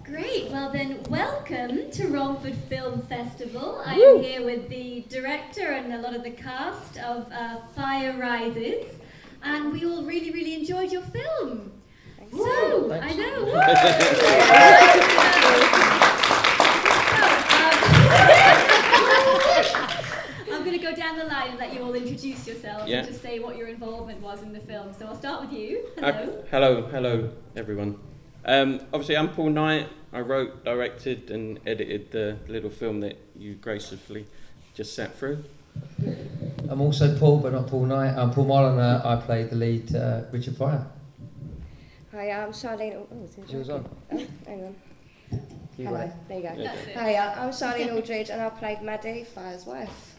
Great, well then welcome to Romford Film Festival. I am here with the director and a lot of the cast of Fyre Rises, and we all really enjoyed your film. So, I know. I'm going to go down the line and let you all introduce yourselves and just say what your involvement was in the film. So I'll start with you. Hello. Hello everyone. Obviously I'm Paul Knight. I wrote, directed and edited the little film that you graciously just sat through. I'm also Paul, but not Paul Knight. I'm Paul Marlon. I played the lead, Richard Fyre. Hi, I'm Charlene. She was on. Oh, hang on. Hello. There you go. Yeah. Hi, I'm Charlene Aldridge, and I played Maddie, Fyre's wife.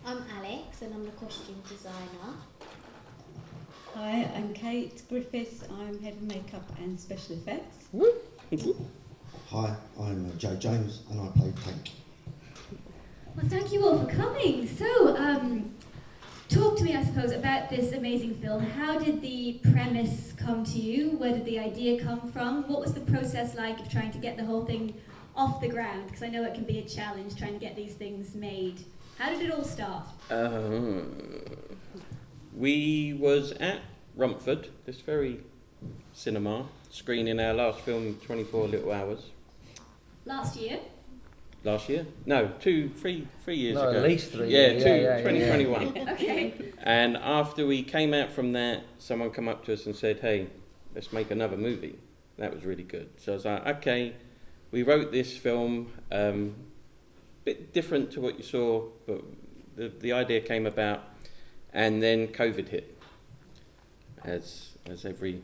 I'm Alex, and I'm the costume designer. Hi, I'm Kate Griffiths. I'm head of makeup and special effects. Hi, I'm Joe James and I play Tank. Well, thank you all for coming. So, talk to me, I suppose, about this amazing film. How did the premise come to you? Where did the idea come from? What was the process like of trying to get the whole thing off the ground? Because I know it can be a challenge trying to get these things made. How did it all start? We was at Romford, this very cinema, screening our last film, 24 Little Hours. Last year? Last year? No, 3 years ago. At least 3 Yeah, years. 2021. Okay. And after we came out from that, someone come up to us and said, hey, let's make another movie. That was really good. So I was like, okay, we wrote this film, bit different to what you saw, but the idea came about, and then COVID hit, as every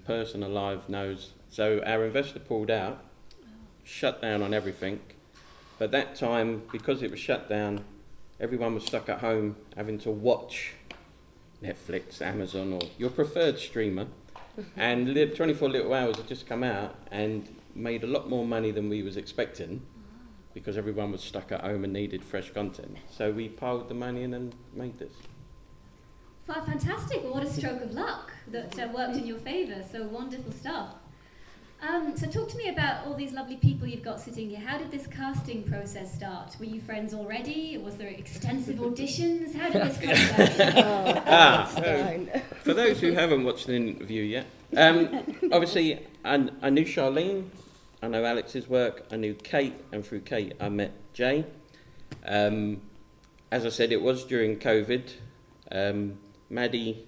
person alive knows. So our investor pulled out, shut down on everything. But that time, because it was shut down, everyone was stuck at home having to watch Netflix, Amazon, or your preferred streamer. And 24 Little Hours had just come out and made a lot more money than we was expecting, because everyone was stuck at home and needed fresh content. So we piled the money in and made this. Well, fantastic. Well, what a stroke of luck that worked in your favour. So wonderful stuff. So talk to me about all these lovely people you've got sitting here. How did this casting process start? Were you friends already? Was there extensive auditions? How did this come about? For those who haven't watched the interview yet, obviously I knew Charlene, I know Alex's work, I knew Kate, and through Kate I met Jay. As I said, it was during COVID. Maddie,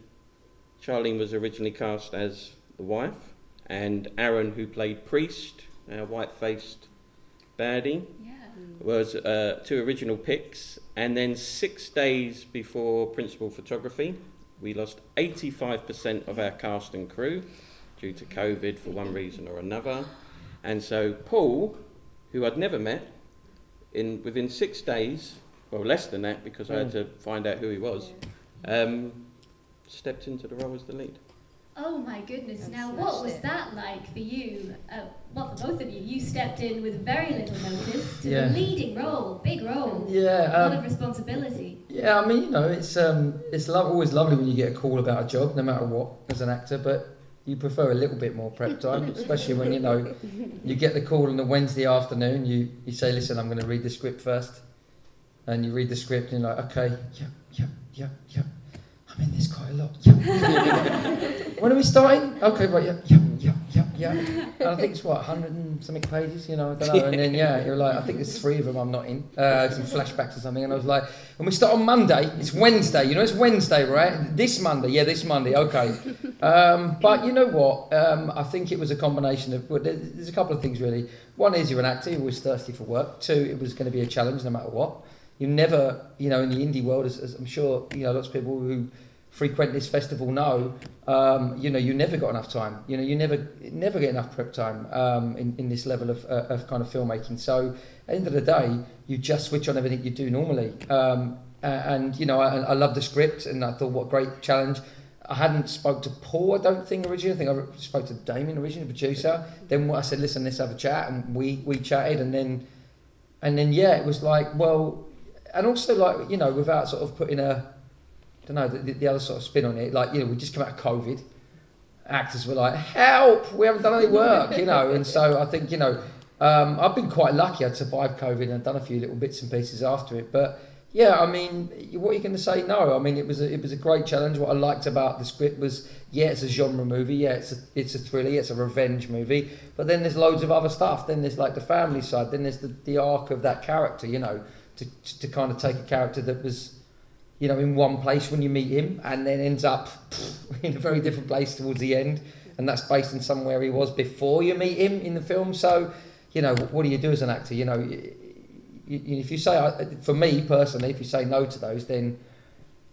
Charlene was originally cast as the wife, and Aaron, who played Priest, our white-faced baddie, was 2 original picks. And then 6 days before principal photography, we lost 85% of our cast and crew due to COVID for one reason or another. And so Paul, who I'd never met, within 6 days, well, less than that because I had to find out who he was, stepped into the role as the lead. Oh my goodness. Now, what was that like for you? Well, for both of you. You stepped in with very little notice to the leading role, big role. Yeah. A lot of responsibility. Yeah, I mean, you know, it's always lovely when you get a call about a job, no matter what, as an actor, but you prefer a little bit more prep time, especially when, you know, you get the call on a Wednesday afternoon, you say, listen, I'm going to read the script first. And you read the script and you're like, okay, yeah. I'm in this quite a lot. Yeah. When are we starting? Okay, right, yeah. And I think it's 100 and something pages, you know, I don't know. And then you're like, I think there's 3 of them I'm not in. Some flashbacks or something. And I was like, when we start on Monday, it's Wednesday. You know, it's Wednesday, right? This Monday, okay. But you know what? I think it was a combination of. Well, there's a couple of things really. One is you're an actor, you're always thirsty for work. 2, it was going to be a challenge no matter what. You never, you know, in the indie world, as I'm sure, you know, lots of people who frequent this festival know, you know, you never got enough time. You know, you never get enough prep time in this level of kind of filmmaking. So at the end of the day, you just switch on everything you do normally. And you know, I love the script, and I thought, what a great challenge. I hadn't spoke to Paul, I don't think, originally. I think I spoke to Damien originally, the producer. Then I said, listen, let's have a chat, and we chatted, and then it was like, well. And also, like, you know, without sort of putting the other sort of spin on it, like, you know, we just come out of COVID, actors were like, help, we haven't done any work, you know. And so I think, you know, I've been quite lucky. I'd survived COVID and I'd done a few little bits and pieces after it. But yeah, I mean, what are you going to say? No, I mean, it was a great challenge. What I liked about the script was, yeah, it's a genre movie. Yeah, it's a thriller. Yeah, it's a revenge movie. But then there's loads of other stuff. Then there's like the family side. Then there's the arc of that character, you know, to kind of take a character that was, you know, in one place when you meet him and then ends up in a very different place towards the end. And that's based on somewhere he was before you meet him in the film. So, you know, what do you do as an actor? You know, if you say, for me personally, if you say no to those, then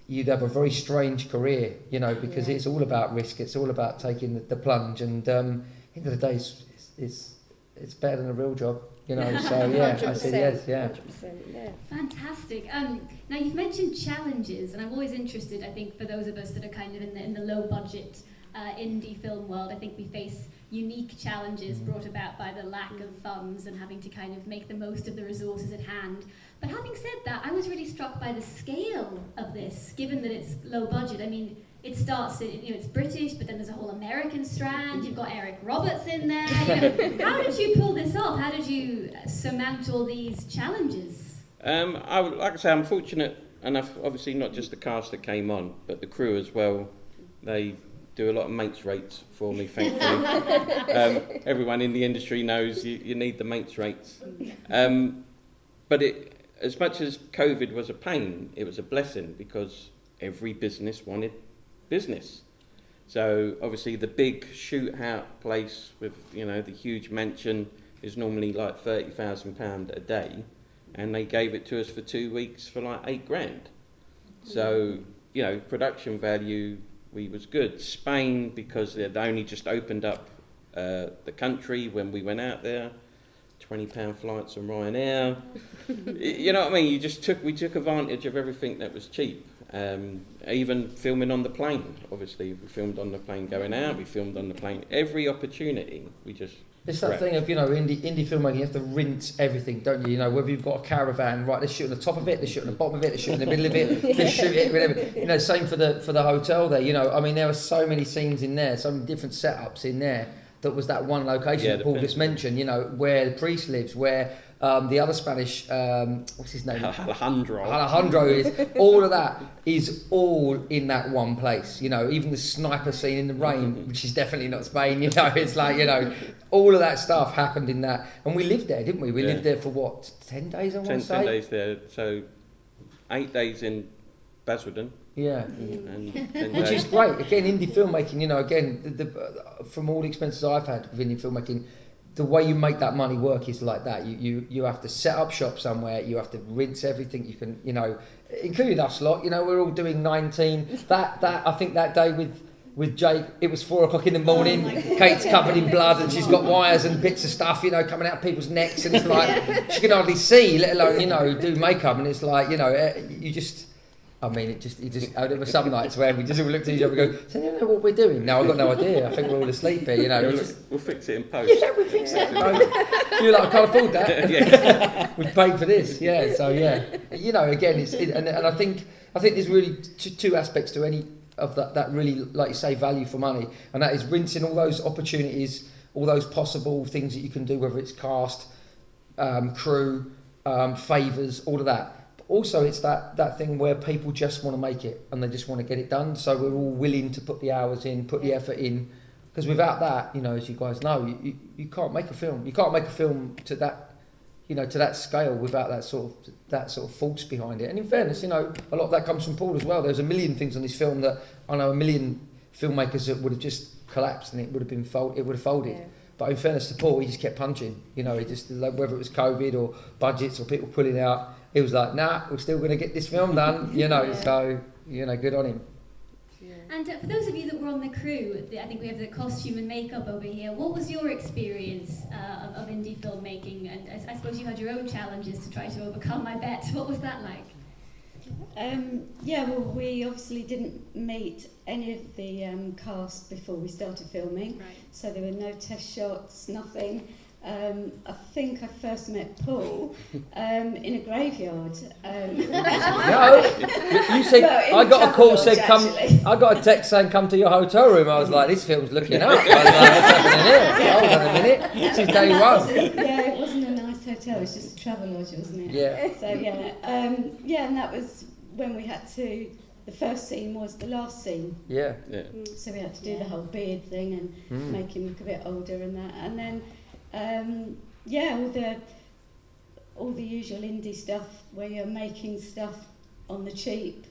you'd have a very strange career, you know, because it's all about risk. It's all about taking the plunge. And at the end of the day, it's better than a real job. You know, so yeah, I said yes, yeah. 100%, yeah. Fantastic. Now you've mentioned challenges, and I'm always interested. I think for those of us that are kind of in the low budget indie film world, I think we face unique challenges brought about by the lack of funds and having to kind of make the most of the resources at hand. But having said that, I was really struck by the scale of this, given that it's low budget. I mean, it starts, you know, it's British, but then there's a whole American strand. You've got Eric Roberts in there. You know, how did you pull this off? How did you surmount all these challenges? Like I say, I'm fortunate enough, obviously not just the cast that came on, but the crew as well. They do a lot of mates rates for me, thankfully. Everyone in the industry knows you need the mates rates. But as much as COVID was a pain, it was a blessing because every business wanted business. So obviously the big shootout place with, you know, the huge mansion is normally like £30,000 a day, and they gave it to us for 2 weeks for like £8,000. So, you know, production value, we was good. Spain, because they'd only just opened up the country when we went out there, £20 flights on Ryanair. You know what I mean? We took advantage of everything that was cheap. Even filming on the plane, obviously. We filmed on the plane going out, we filmed on the plane. Every opportunity, we just... It's that thing of, you know, indie filmmaking, you have to rinse everything, don't you? You know, whether you've got a caravan, right, let's shoot on the top of it, let's shoot on the bottom of it, let's shoot in the middle of it, let's shoot it, whatever. You know, same for the hotel there, you know. I mean, there were so many scenes in there, so many different setups in there. That was that one location that Paul just mentioned, you know, where the priest lives, where the other Spanish, what's his name? Alejandro is. All of that is all in that one place, you know, even the sniper scene in the rain, which is definitely not Spain, you know, it's like, you know, all of that stuff happened in that. And we lived there, didn't we? We lived there for what, 10 days, I want to say? 10 days there, so 8 days in Basildon. Yeah, and which is great. Again, indie filmmaking, you know, again, from all the expenses I've had with indie filmmaking, the way you make that money work is like that. You have to set up shop somewhere. You have to rinse everything. You can, you know, including us lot. You know, we're all doing 19. That I think that day with Jake, it was 4 o'clock in the morning. Kate's covered in blood and she's got wires and bits of stuff, you know, coming out people's necks, and it's like she can hardly see, let alone, you know, do makeup. And it's like, you know, you just. I mean, there were some nights where we just all looked at each other and go, "So you know what we're doing?" No, I've got no idea. I think we're all asleep here, you know. We'll fix it in post. Yeah, we'll fix it in post. You're like, I can't afford that. Yeah. We've paid for this, yeah. So yeah, you know, again, and I think there's really two aspects to any of that really, like you say, value for money, and that is rinsing all those opportunities, all those possible things that you can do, whether it's cast, crew, favours, all of that. Also, it's that thing where people just want to make it and they just want to get it done. So we're all willing to put the hours in, put the effort in, because without that, you know, as you guys know, you can't make a film. You can't make a film to that, you know, to that scale without that sort of force behind it. And in fairness, you know, a lot of that comes from Paul as well. There's a million things on this film that I know a million filmmakers that would have just collapsed and it would have folded. Yeah. But in fairness to Paul, he just kept punching. You know, he just, like, whether it was COVID or budgets or people pulling out. He was like, nah, we're still going to get this film done, you know, so, you know, good on him. Yeah. And for those of you that were on the crew, I think we have the costume and makeup over here, what was your experience of indie filmmaking? And I suppose you had your own challenges to try to overcome, I bet. What was that like? Well, we obviously didn't meet any of the cast before we started filming, right. So there were no test shots, nothing. I think I first met Paul in a graveyard. No, you said No, I in got a call said Travelodge, come. I got a text saying come to your hotel room. I was like, this film's looking up. I was like, what's happening here? Hold on a minute. This is day one. Yeah, it wasn't a nice hotel. It was just a travel lodge, wasn't it? Yeah. So yeah, and that was when we had to. The first scene was the last scene. Yeah. Yeah. So we had to do the whole beard thing and make him look a bit older and that. And then, all the usual indie stuff where you're making stuff on the cheap.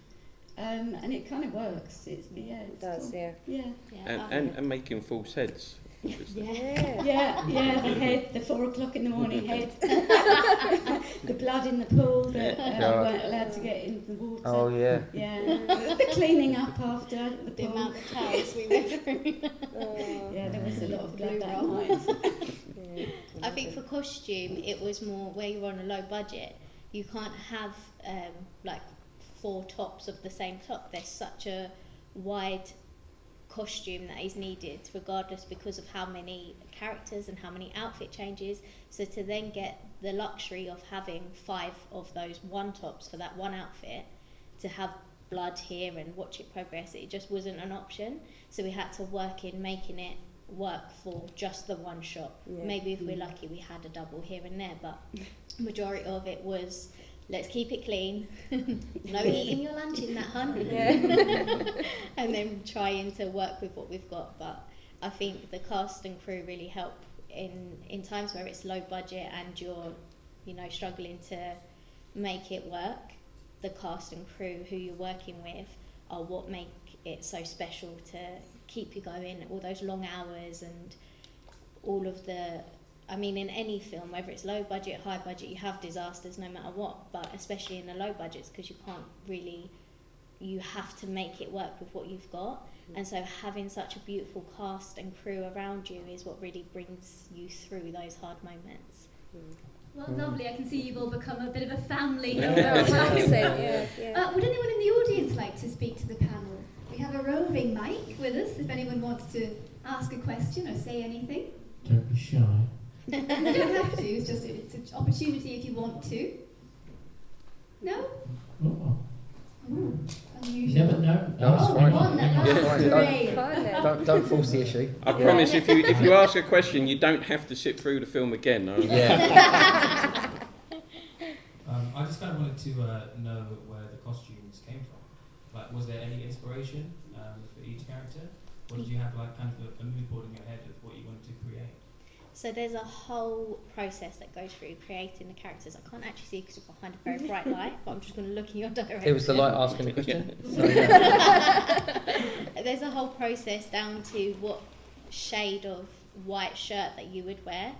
And it kind of works. It's does, cool. yeah. Yeah. And making false heads. Yeah, the head, the 4 o'clock in the morning head, the blood in the pool that we weren't allowed to get in the water. Oh yeah. Yeah, the cleaning up after the The pool. amount of towels we went through. Yeah, there was a lot of blood that night. I think for costume, it was more where you're on a low budget. You can't have like 4 tops of the same top. There's such a wide costume that is needed regardless because of how many characters and how many outfit changes. So to then get the luxury of having 5 of those one tops for that one outfit, to have blood here and watch it progress, it just wasn't an option. So we had to work in making it work for just the one shot. Maybe if we're lucky we had a double here and there, but majority of it was let's keep it clean. No eating your lunch in that, hun. And then trying to work with what we've got. But I think the cast and crew really help in times where it's low budget and you're, struggling to make it work. The cast and crew who you're working with are what make it so special to keep you going, all those long hours and all of the... I mean, in any film, whether it's low budget, high budget, you have disasters no matter what, but especially in the low budgets, because you have to make it work with what you've got. And so having such a beautiful cast and crew around you is what really brings you through those hard moments. Well, lovely. I can see you've all become a bit of a family. Would Would anyone in the audience like to speak to the panel? We have a roving mic with us if anyone wants to ask a question or say anything. Don't be shy. You don't have to, it's an opportunity if you want to. No? Oh, Ooh, you unusual. never know. No, it's fine. One, that's Yeah, great. Don't force the issue. I promise if you ask a question, you don't have to sit through the film again. No? Yeah. I just kind of wanted to know where the costumes came from. Like, was there any inspiration for each character? Or did you have like kind of a mood board in your head of what you wanted to create? So there's a whole process that goes through creating the characters. I can't actually see because you're behind a very bright light, but I'm just going to look in your direction. It was the light asking the question. So, yeah. There's a whole process down to what shade of white shirt that you would wear.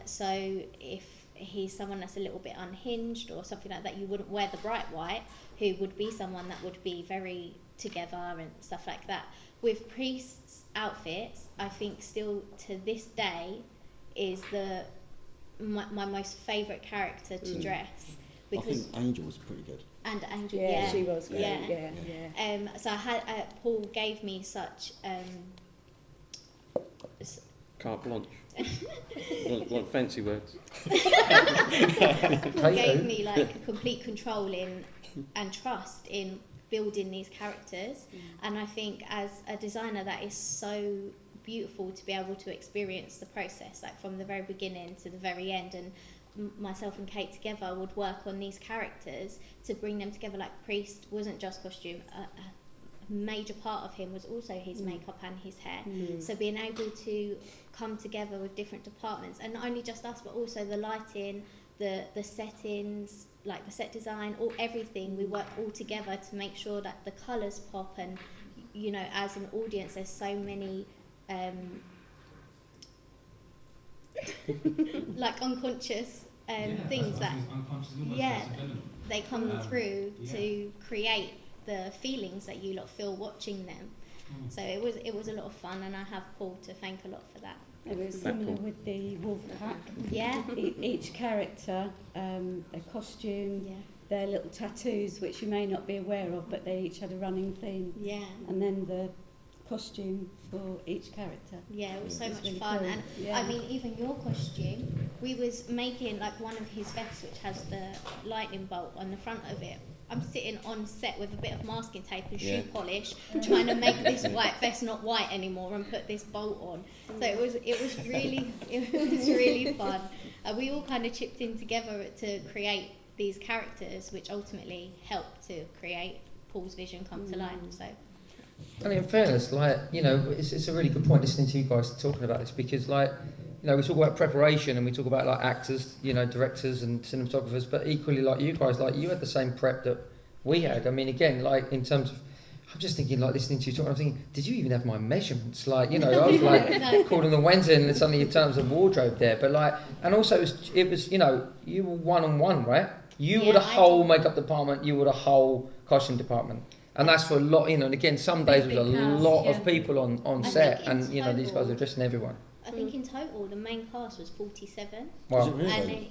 So if he's someone that's a little bit unhinged or something like that, you wouldn't wear the bright white, who would be someone that would be very together and stuff like that. With Priest's outfits, I think still to this day is my most favourite character to dress. Because I think Angel was pretty good. And Angel, Yeah, she was great. Yeah. So I had Paul gave me such Carte blanche. want fancy words. Paul gave me like complete control in and trust in building these characters, and I think as a designer that is so beautiful to be able to experience the process, like from the very beginning to the very end, and myself and Kate together would work on these characters to bring them together. Like Priest wasn't just costume, a major part of him was also his makeup and his hair. So being able to come together with different departments, and not only just us but also the lighting, the settings, like the set design, or everything, we work all together to make sure that the colours pop. And as an audience, there's so many like unconscious things that they come through to create the feelings that you lot feel watching them. So it was a lot of fun, and I have Paul to thank a lot for that. It was similar with the wolf pack. Yeah. Each character, their costume, their little tattoos, which you may not be aware of, but they each had a running theme. Yeah. And then the costume for each character. Yeah, it was so It's much really fun. cool. And Yeah. I mean, even your costume, we was making like one of his vests, which has the lightning bolt on the front of it. I'm sitting on set with a bit of masking tape and shoe polish, trying to make this white vest not white anymore and put this bolt on. So it was really fun. We all kind of chipped in together to create these characters, which ultimately helped to create Paul's vision come to life. So. And in fairness, like, you know, it's a really good point listening to you guys talking about this, because, like, you know, we talk about preparation and we talk about, like, actors, you know, directors and cinematographers, but equally, like, you guys, like, you had the same prep that we had. I mean, again, like, in terms of, I'm just thinking, like, listening to you talk, I'm thinking, did you even have my measurements? Like, you know, I was like calling the Wednesday and suddenly in terms of wardrobe there, but like, and also it was, you know, you were one-on-one, right? You were the whole makeup department, you were the whole costume department. And that's for a lot, you know, and again, some days there was a lot of people on set, and, you know, these guys are dressing everyone. I think in total the main cast was 47. Wow. Was it really? And then,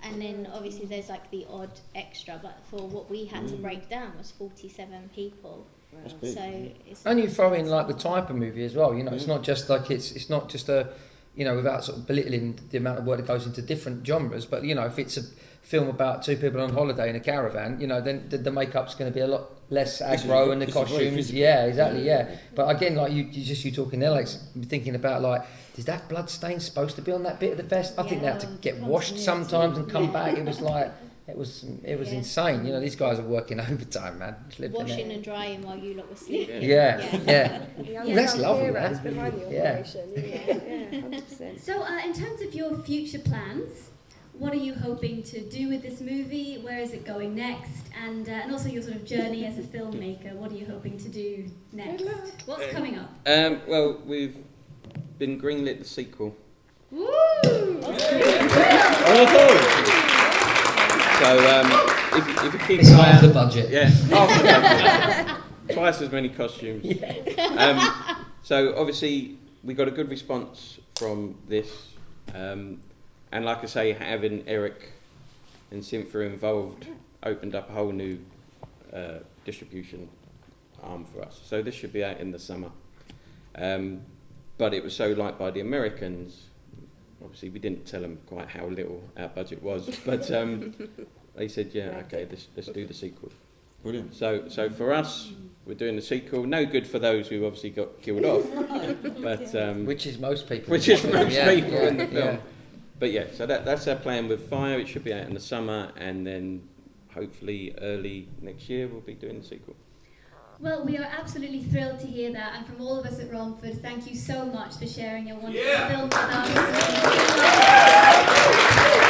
and then obviously there's like the odd extra, but for what we had to break down was 47 people. That's big. So it's And you throw in like the type of movie as well, you know, it's not just like it's not just a, you know, without sort of belittling the amount of work that goes into different genres, but, you know, if it's a film about two people on holiday in a caravan, you know, then the makeup's going to be a lot less aggro, and the costumes, But again, like you talking there, like thinking about, like, is that blood stain supposed to be on that bit of the vest? I think they had to get washed sometimes and come back. It was like, it was insane. You know, these guys are working overtime, man. washing and drying while you lot were sleeping. Yeah. That's lovely, That's man. behind the operation. Yeah, 100%. So, in terms of your future plans, what are you hoping to do with this movie? Where is it going next? And also your sort of journey as a filmmaker. What are you hoping to do next? What's coming up? Well, we've been greenlit the sequel. Woo! So if you keep It's an eye half out, the budget. half the budget. Twice as many costumes. So obviously we got a good response from this, and like I say, having Eric and Cynthia involved opened up a whole new distribution arm for us. So this should be out in the summer. But it was so liked by the Americans. Obviously, we didn't tell them quite how little our budget was, but they said, "Yeah, okay, let's do the sequel." Brilliant. So for us, we're doing the sequel. No good for those who obviously got killed off, but Which is most people. which is most Yeah, people in the yeah. film. But yeah, so that's our plan with Fyre. It should be out in the summer, and then hopefully early next year we'll be doing the sequel. Well, we are absolutely thrilled to hear that, and from all of us at Romford, thank you so much for sharing your wonderful film with us.